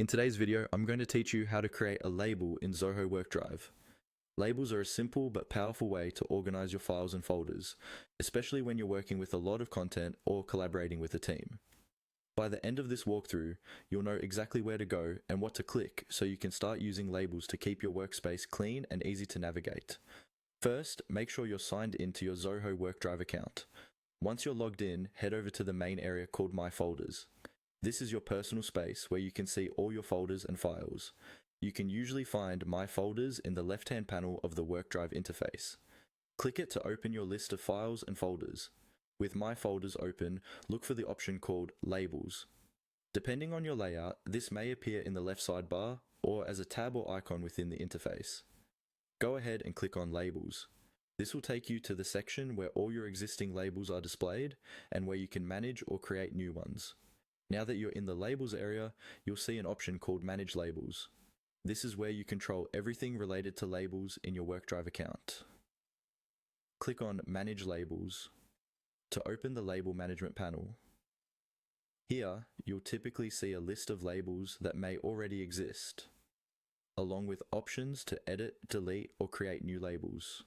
In today's video, I'm going to teach you how to create a label in Zoho WorkDrive. Labels are a simple but powerful way to organize your files and folders, especially when you're working with a lot of content or collaborating with a team. By the end of this walkthrough, you'll know exactly where to go and what to click so you can start using labels to keep your workspace clean and easy to navigate. First, make sure you're signed into your Zoho WorkDrive account. Once you're logged in, head over to the main area called My Folders. This is your personal space where you can see all your folders and files. You can usually find My Folders in the left-hand panel of the WorkDrive interface. Click it to open your list of files and folders. With My Folders open, look for the option called Labels. Depending on your layout, this may appear in the left sidebar or as a tab or icon within the interface. Go ahead and click on Labels. This will take you to the section where all your existing labels are displayed and where you can manage or create new ones. Now that you're in the Labels area, you'll see an option called Manage Labels. This is where you control everything related to labels in your WorkDrive account. Click on Manage Labels to open the Label Management panel. Here, you'll typically see a list of labels that may already exist, along with options to edit, delete, or create new labels.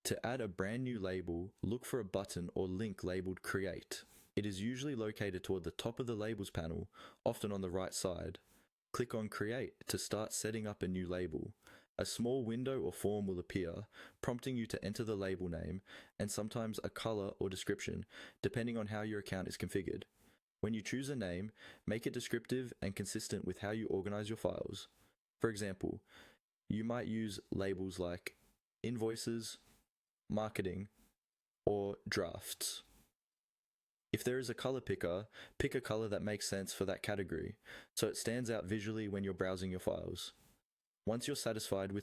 To add a brand new label, look for a button or link labeled Create. It is usually located toward the top of the Labels panel, often on the right side. Click on Create to start setting up a new label. A small window or form will appear, prompting you to enter the label name and sometimes a color or description, depending on how your account is configured. When you choose a name, make it descriptive and consistent with how you organize your files. For example, you might use labels like Invoices, Marketing, or Drafts. If there is a color picker, pick a color that makes sense for that category, so it stands out visually when you're browsing your files. Once you're satisfied with